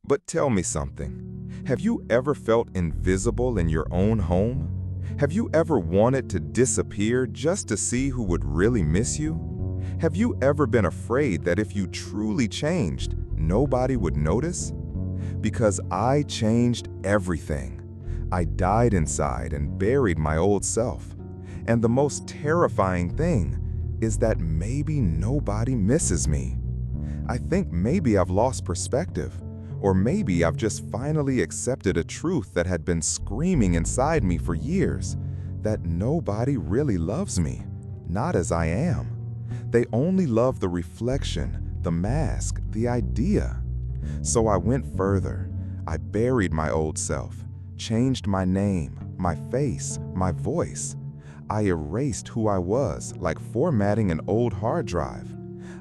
But tell me something. Have you ever felt invisible in your own home? Have you ever wanted to disappear just to see who would really miss you? Have you ever been afraid that if you truly changed, nobody would notice? Because I changed everything. I died inside and buried my old self. And the most terrifying thing is that maybe nobody misses me. I think maybe I've lost perspective, or maybe I've just finally accepted a truth that had been screaming inside me for years, that nobody really loves me, not as I am. They only love the reflection, the mask, the idea. So I went further. I buried my old self, changed my name, my face, my voice. I erased who I was, like formatting an old hard drive.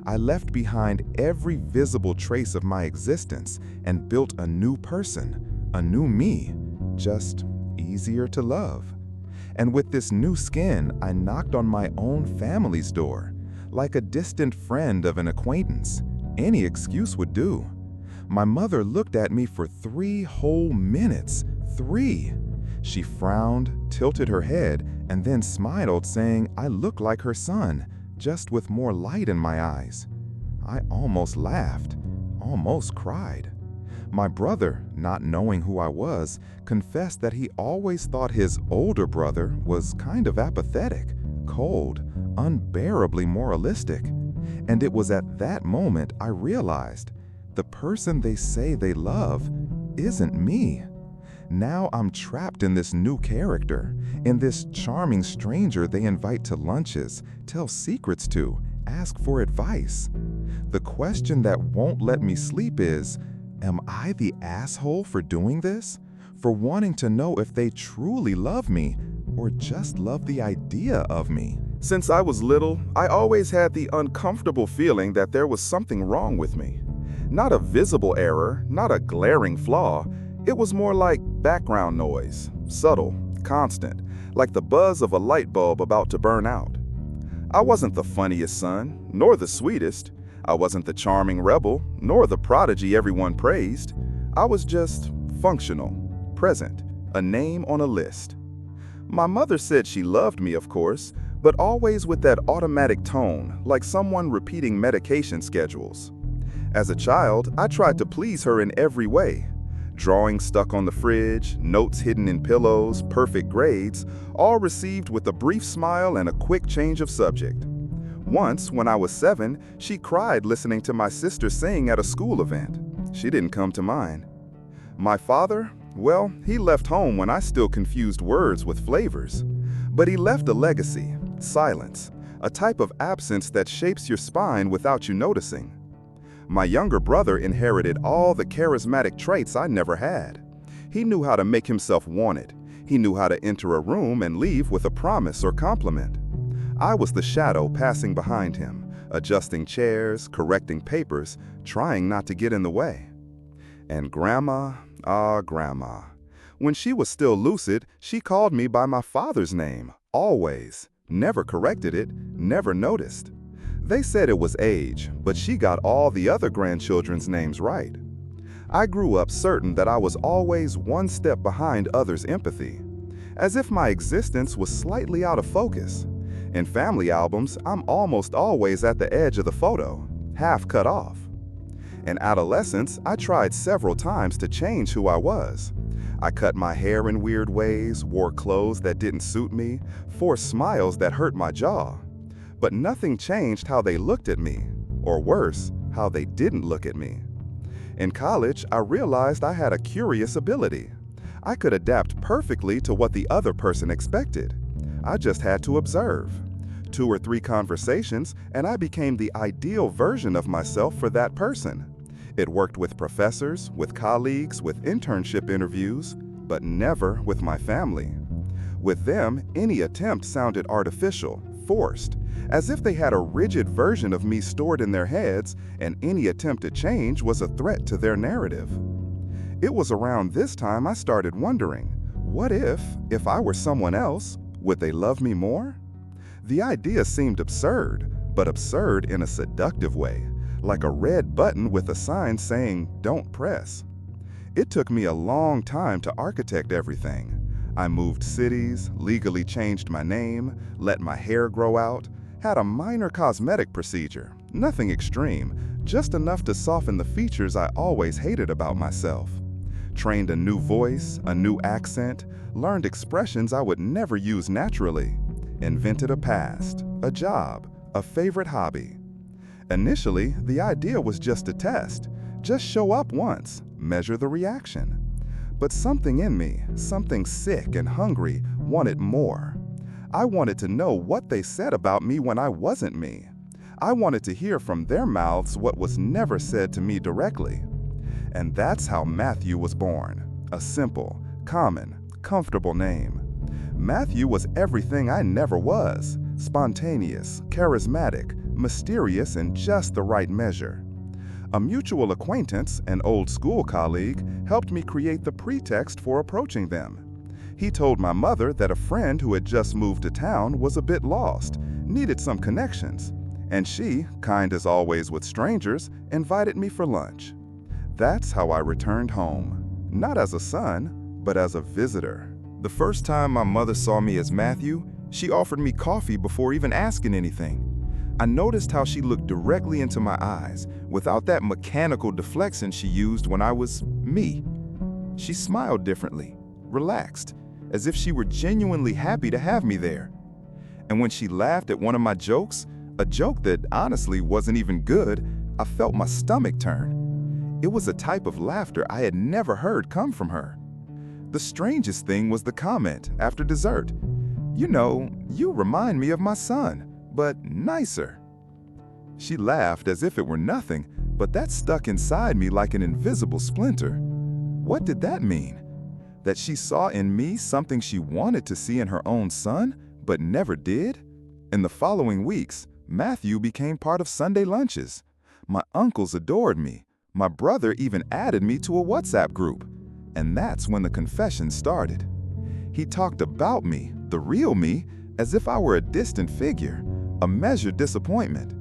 I left behind every visible trace of my existence and built a new person, a new me, just easier to love. And with this new skin, I knocked on my own family's door, like a distant friend of an acquaintance. Any excuse would do. My mother looked at me for 3 whole minutes. 3. She frowned, tilted her head, and then smiled, saying I looked like her son, just with more light in my eyes. I almost laughed, almost cried. My brother, not knowing who I was, confessed that he always thought his older brother was kind of apathetic, cold, unbearably moralistic. And it was at that moment I realized the person they say they love isn't me. Now I'm trapped in this new character, in this charming stranger they invite to lunches, tell secrets to, ask for advice. The question that won't let me sleep is, am I the asshole for doing this? For wanting to know if they truly love me or just love the idea of me? Since I was little, I always had the uncomfortable feeling that there was something wrong with me. Not a visible error, not a glaring flaw. It was more like background noise, subtle, constant, like the buzz of a light bulb about to burn out. I wasn't the funniest son, nor the sweetest. I wasn't the charming rebel, nor the prodigy everyone praised. I was just functional, present, a name on a list. My mother said she loved me, of course, but always with that automatic tone, like someone repeating medication schedules. As a child, I tried to please her in every way. Drawings stuck on the fridge, notes hidden in pillows, perfect grades, all received with a brief smile and a quick change of subject. Once, when I was 7, she cried listening to my sister sing at a school event. She didn't come to mind. My father, well, he left home when I still confused words with flavors. But he left a legacy, silence, a type of absence that shapes your spine without you noticing. My younger brother inherited all the charismatic traits I never had. He knew how to make himself wanted. He knew how to enter a room and leave with a promise or compliment. I was the shadow passing behind him, adjusting chairs, correcting papers, trying not to get in the way. And Grandma, Grandma. When she was still lucid, she called me by my father's name, always. Never corrected it, never noticed. They said it was age, but she got all the other grandchildren's names right. I grew up certain that I was always one step behind others' empathy, as if my existence was slightly out of focus. In family albums, I'm almost always at the edge of the photo, half cut off. In adolescence, I tried several times to change who I was. I cut my hair in weird ways, wore clothes that didn't suit me, forced smiles that hurt my jaw. But nothing changed how they looked at me, or worse, how they didn't look at me. In college, I realized I had a curious ability. I could adapt perfectly to what the other person expected. I just had to observe. 2 or 3 conversations, and I became the ideal version of myself for that person. It worked with professors, with colleagues, with internship interviews, but never with my family. With them, any attempt sounded artificial, forced, as if they had a rigid version of me stored in their heads, and any attempt at change was a threat to their narrative. It was around this time I started wondering, what if I were someone else, would they love me more? The idea seemed absurd, but absurd in a seductive way, like a red button with a sign saying, "Don't press." It took me a long time to architect everything. I moved cities, legally changed my name, let my hair grow out, had a minor cosmetic procedure, nothing extreme, just enough to soften the features I always hated about myself. Trained a new voice, a new accent, learned expressions I would never use naturally. Invented a past, a job, a favorite hobby. Initially, the idea was just a test. Just show up once, measure the reaction. But something in me, something sick and hungry, wanted more. I wanted to know what they said about me when I wasn't me. I wanted to hear from their mouths what was never said to me directly. And that's how Matthew was born. A simple, common, comfortable name. Matthew was everything I never was. Spontaneous, charismatic, mysterious in just the right measure. A mutual acquaintance, an old school colleague, helped me create the pretext for approaching them. He told my mother that a friend who had just moved to town was a bit lost, needed some connections, and she, kind as always with strangers, invited me for lunch. That's how I returned home, not as a son, but as a visitor. The first time my mother saw me as Matthew, she offered me coffee before even asking anything. I noticed how she looked directly into my eyes, without that mechanical deflection she used when I was me. She smiled differently, relaxed, as if she were genuinely happy to have me there. And when she laughed at one of my jokes, a joke that honestly wasn't even good, I felt my stomach turn. It was a type of laughter I had never heard come from her. The strangest thing was the comment after dessert. "You know, you remind me of my son, but nicer." She laughed as if it were nothing, but that stuck inside me like an invisible splinter. What did that mean? That she saw in me something she wanted to see in her own son, but never did? In the following weeks, Matthew became part of Sunday lunches. My uncles adored me. My brother even added me to a WhatsApp group. And that's when the confession started. He talked about me, the real me, as if I were a distant figure, a measured disappointment.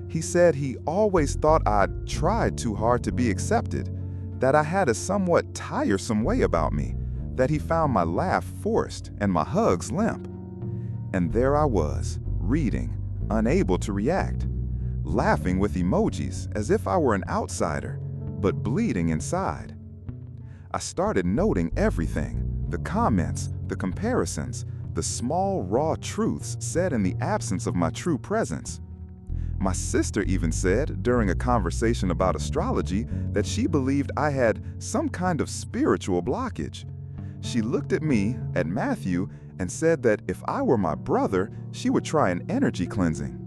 He said he always thought I'd tried too hard to be accepted, that I had a somewhat tiresome way about me, that he found my laugh forced and my hugs limp. And there I was, reading, unable to react, laughing with emojis as if I were an outsider, but bleeding inside. I started noting everything, the comments, the comparisons, the small, raw truths said in the absence of my true presence. My sister even said, during a conversation about astrology, that she believed I had some kind of spiritual blockage. She looked at me, at Matthew, and said that if I were my brother, she would try an energy cleansing.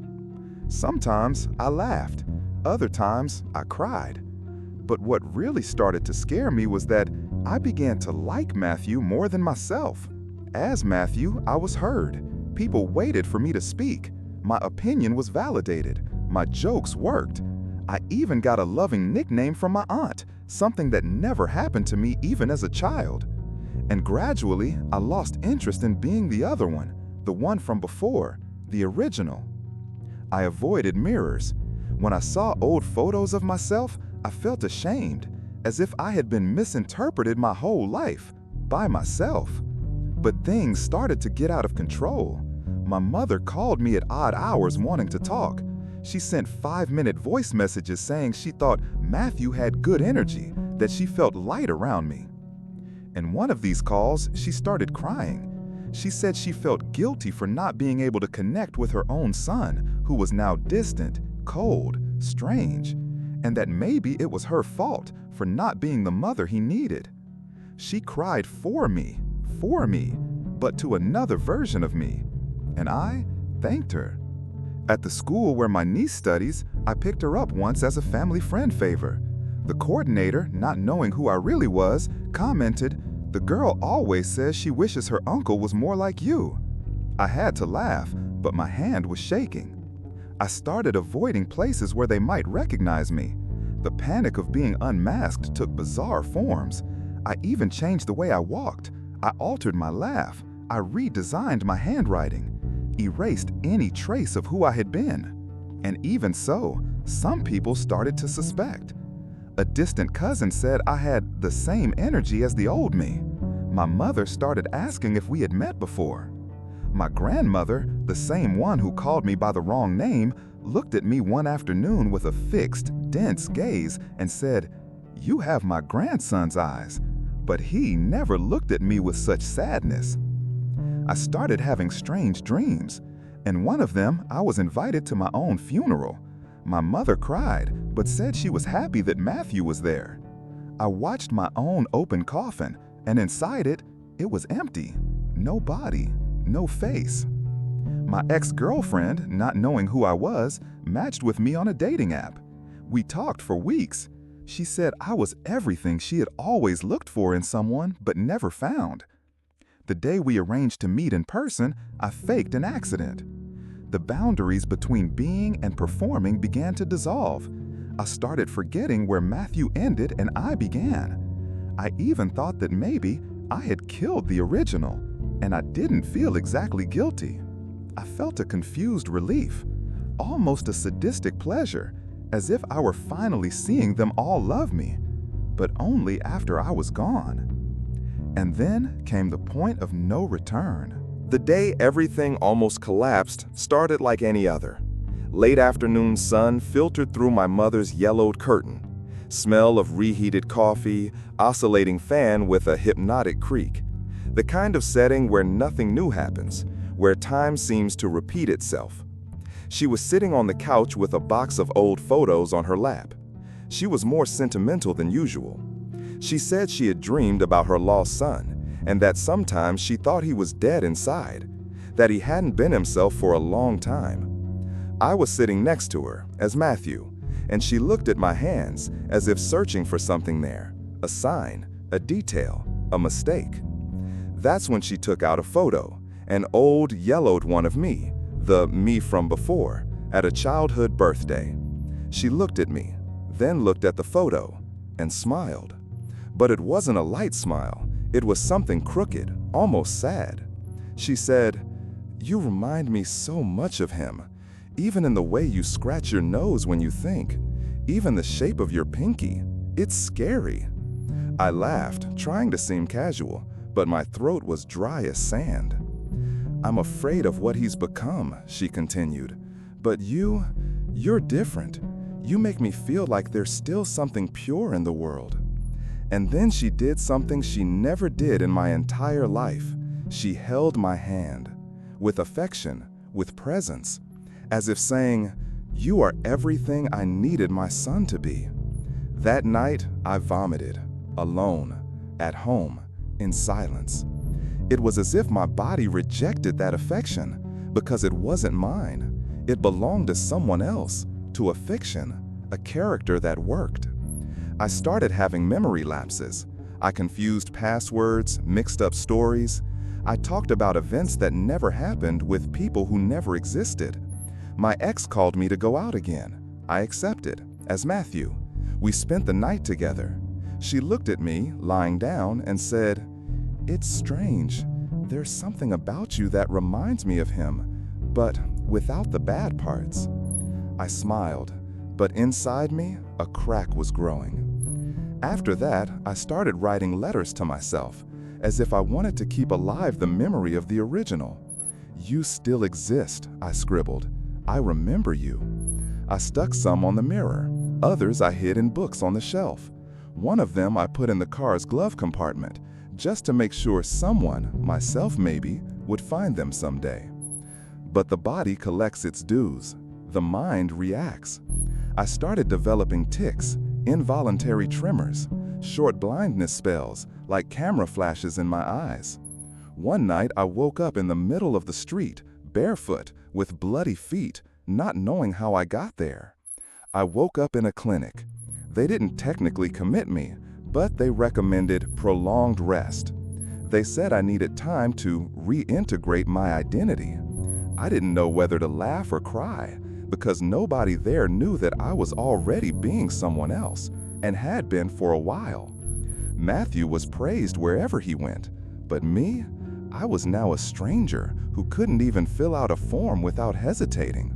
Sometimes I laughed, other times I cried. But what really started to scare me was that I began to like Matthew more than myself. As Matthew, I was heard. People waited for me to speak. My opinion was validated. My jokes worked. I even got a loving nickname from my aunt, something that never happened to me even as a child. And gradually, I lost interest in being the other one, the one from before, the original. I avoided mirrors. When I saw old photos of myself, I felt ashamed, as if I had been misinterpreted my whole life, by myself. But things started to get out of control. My mother called me at odd hours wanting to talk. She sent 5-minute voice messages saying she thought Matthew had good energy, that she felt light around me. In one of these calls, she started crying. She said she felt guilty for not being able to connect with her own son, who was now distant, cold, strange, and that maybe it was her fault for not being the mother he needed. She cried for me, but to another version of me, and I thanked her. At the school where my niece studies, I picked her up once as a family friend favor. The coordinator, not knowing who I really was, commented, "The girl always says she wishes her uncle was more like you." I had to laugh, but my hand was shaking. I started avoiding places where they might recognize me. The panic of being unmasked took bizarre forms. I even changed the way I walked. I altered my laugh. I redesigned my handwriting, erased any trace of who I had been. And even so, some people started to suspect. A distant cousin said I had the same energy as the old me. My mother started asking if we had met before. My grandmother, the same one who called me by the wrong name, looked at me one afternoon with a fixed, dense gaze and said, "You have my grandson's eyes." But he never looked at me with such sadness. I started having strange dreams. In one of them, I was invited to my own funeral. My mother cried, but said she was happy that Matthew was there. I watched my own open coffin, and inside it, it was empty. No body, no face. My ex-girlfriend, not knowing who I was, matched with me on a dating app. We talked for weeks. She said I was everything she had always looked for in someone but never found. The day we arranged to meet in person, I faked an accident. The boundaries between being and performing began to dissolve. I started forgetting where Matthew ended and I began. I even thought that maybe I had killed the original, and I didn't feel exactly guilty. I felt a confused relief, almost a sadistic pleasure, as if I were finally seeing them all love me, but only after I was gone. And then came the point of no return. The day everything almost collapsed started like any other. Late afternoon sun filtered through my mother's yellowed curtain. Smell of reheated coffee, oscillating fan with a hypnotic creak. The kind of setting where nothing new happens, where time seems to repeat itself. She was sitting on the couch with a box of old photos on her lap. She was more sentimental than usual. She said she had dreamed about her lost son, and that sometimes she thought he was dead inside, that he hadn't been himself for a long time. I was sitting next to her, as Matthew, and she looked at my hands as if searching for something there, a sign, a detail, a mistake. That's when she took out a photo, an old yellowed one of me, the me from before, at a childhood birthday. She looked at me, then looked at the photo, and smiled. But it wasn't a light smile, it was something crooked, almost sad. She said, "You remind me so much of him, even in the way you scratch your nose when you think, even the shape of your pinky. It's scary." I laughed, trying to seem casual, but my throat was dry as sand. "I'm afraid of what he's become," she continued. "But you're different. You make me feel like there's still something pure in the world." And then she did something she never did in my entire life. She held my hand, with affection, with presence, as if saying, "You are everything I needed my son to be." That night, I vomited, alone, at home, in silence. It was as if my body rejected that affection because it wasn't mine. It belonged to someone else, to a fiction, a character that worked. I started having memory lapses. I confused passwords, mixed up stories. I talked about events that never happened with people who never existed. My ex called me to go out again. I accepted, as Matthew. We spent the night together. She looked at me, lying down, and said, "It's strange. There's something about you that reminds me of him, but without the bad parts." I smiled, but inside me, a crack was growing. After that, I started writing letters to myself, as if I wanted to keep alive the memory of the original. "You still exist," I scribbled. "I remember you." I stuck some on the mirror. Others I hid in books on the shelf. One of them I put in the car's glove compartment, just to make sure someone, myself maybe, would find them someday. But the body collects its dues. The mind reacts. I started developing tics, involuntary tremors, short blindness spells, like camera flashes in my eyes. One night I woke up in the middle of the street, barefoot, with bloody feet, not knowing how I got there. I woke up in a clinic. They didn't technically commit me, but they recommended prolonged rest. They said I needed time to reintegrate my identity. I didn't know whether to laugh or cry, because nobody there knew that I was already being someone else, and had been for a while. Matthew was praised wherever he went, but me? I was now a stranger who couldn't even fill out a form without hesitating.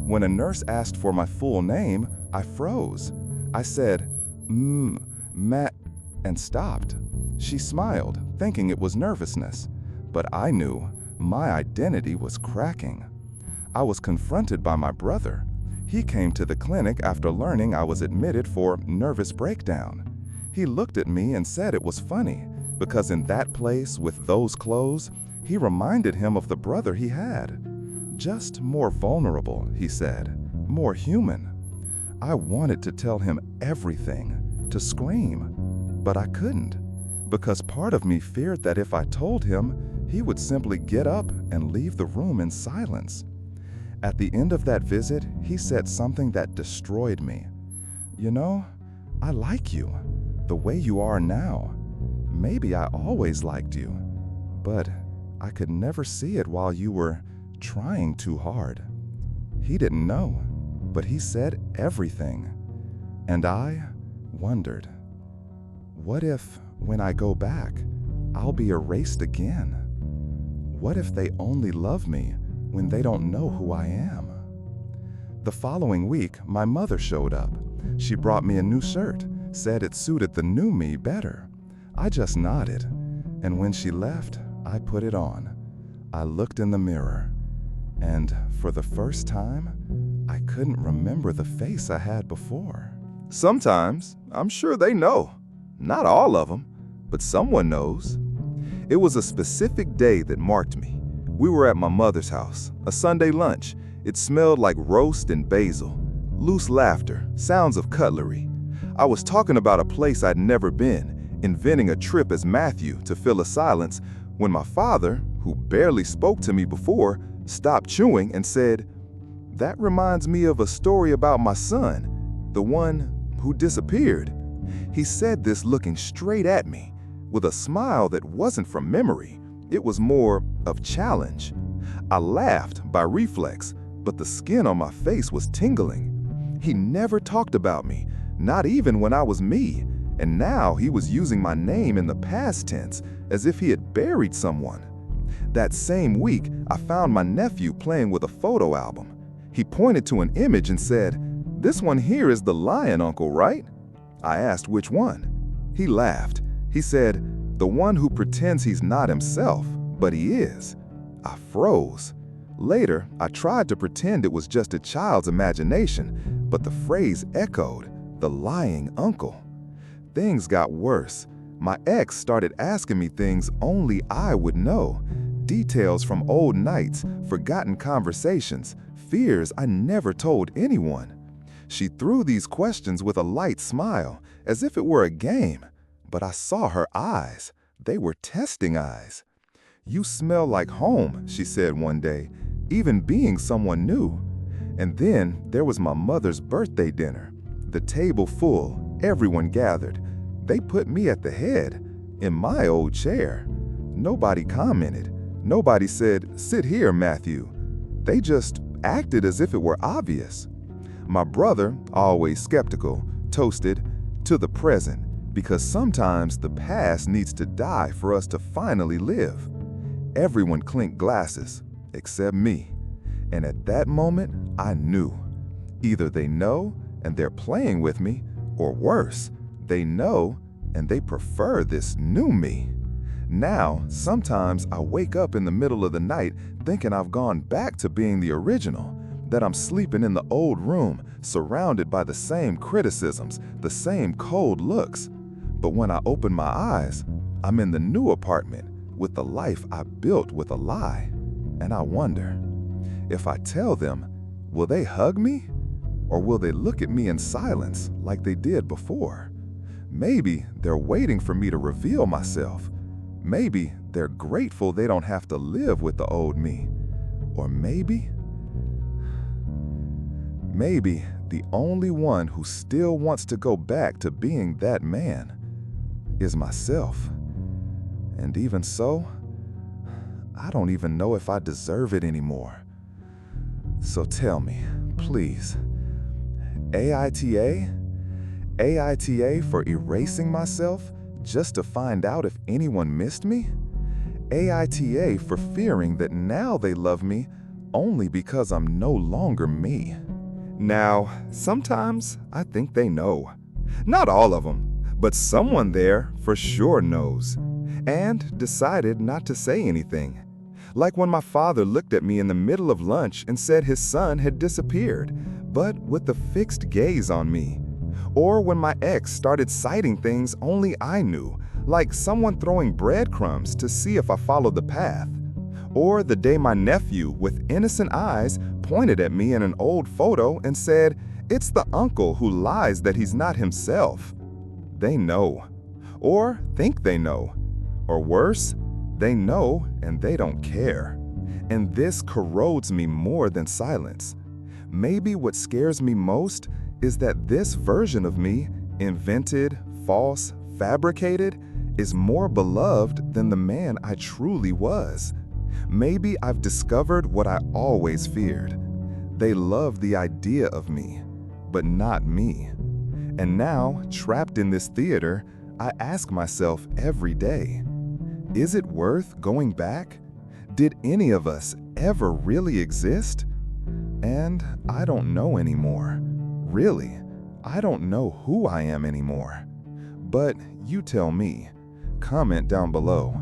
When a nurse asked for my full name, I froze. I said, Matt, and stopped. She smiled, thinking it was nervousness, but I knew my identity was cracking. I was confronted by my brother. He came to the clinic after learning I was admitted for nervous breakdown. He looked at me and said it was funny, because in that place with those clothes, he reminded him of the brother he had. Just more vulnerable, he said, more human. I wanted to tell him everything, to scream, but I couldn't, because part of me feared that if I told him, he would simply get up and leave the room in silence. At the end of that visit, he said something that destroyed me. "You know, I like you, the way you are now. Maybe I always liked you, but I could never see it while you were trying too hard." He didn't know, but he said everything. And I wondered, what if, when I go back, I'll be erased again? What if they only love me when they don't know who I am? The following week, my mother showed up. She brought me a new shirt, said it suited the new me better. I just nodded, and when she left, I put it on. I looked in the mirror, and for the first time, I couldn't remember the face I had before. Sometimes, I'm sure they know. Not all of them, but someone knows. It was a specific day that marked me. We were at my mother's house, a Sunday lunch. It smelled like roast and basil, loose laughter, sounds of cutlery. I was talking about a place I'd never been, inventing a trip as Matthew to fill a silence, when my father, who barely spoke to me before, stopped chewing and said, "That reminds me of a story about my son, the one who disappeared." He said this looking straight at me, with a smile that wasn't from memory. It was more of challenge. I laughed by reflex, but the skin on my face was tingling. He never talked about me, not even when I was me, and now he was using my name in the past tense, as if he had buried someone. That same week, I found my nephew playing with a photo album. He pointed to an image and said, "This one here is the lion, Uncle, right?" I asked which one. He laughed. He said, "The one who pretends he's not himself, but he is." I froze. Later, I tried to pretend it was just a child's imagination, but the phrase echoed, "the lying uncle." Things got worse. My ex started asking me things only I would know. Details from old nights, forgotten conversations, fears I never told anyone. She threw these questions with a light smile, as if it were a game. But I saw her eyes. They were testing eyes. "You smell like home," she said one day, even being someone new. And then there was my mother's birthday dinner. The table full, everyone gathered. They put me at the head, in my old chair. Nobody commented. Nobody said, "Sit here, Matthew." They just acted as if it were obvious. My brother, always skeptical, toasted, "To the present," because sometimes the past needs to die for us to finally live. Everyone clinked glasses, except me. And at that moment, I knew. Either they know and they're playing with me, or worse, they know and they prefer this new me. Now, sometimes I wake up in the middle of the night thinking I've gone back to being the original, that I'm sleeping in the old room, surrounded by the same criticisms, the same cold looks. But when I open my eyes, I'm in the new apartment with the life I built with a lie. And I wonder, if I tell them, will they hug me? Or will they look at me in silence like they did before? Maybe they're waiting for me to reveal myself. Maybe they're grateful they don't have to live with the old me. Or maybe the only one who still wants to go back to being that man is myself. And even so, I don't even know if I deserve it anymore. So tell me, please, AITA? AITA for erasing myself just to find out if anyone missed me? AITA for fearing that now they love me only because I'm no longer me. Now, sometimes I think they know. Not all of them, but someone there for sure knows, and decided not to say anything. Like when my father looked at me in the middle of lunch and said his son had disappeared, but with a fixed gaze on me. Or when my ex started citing things only I knew, like someone throwing breadcrumbs to see if I followed the path. Or the day my nephew, with innocent eyes, pointed at me in an old photo and said, "It's the uncle who lies that he's not himself." They know. Or think they know. Or worse, they know and they don't care. And this corrodes me more than silence. Maybe what scares me most is that this version of me, invented, false, fabricated, is more beloved than the man I truly was. Maybe I've discovered what I always feared. They love the idea of me, but not me. And now, trapped in this theater, I ask myself every day, is it worth going back? Did any of us ever really exist? And I don't know anymore. Really, I don't know who I am anymore. But you tell me. Comment down below.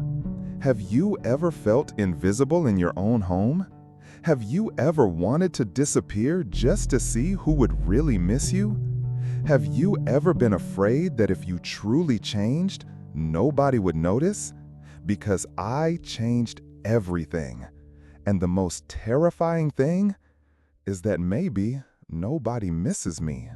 Have you ever felt invisible in your own home? Have you ever wanted to disappear just to see who would really miss you? Have you ever been afraid that if you truly changed, nobody would notice? Because I changed everything. And the most terrifying thing is that maybe nobody misses me.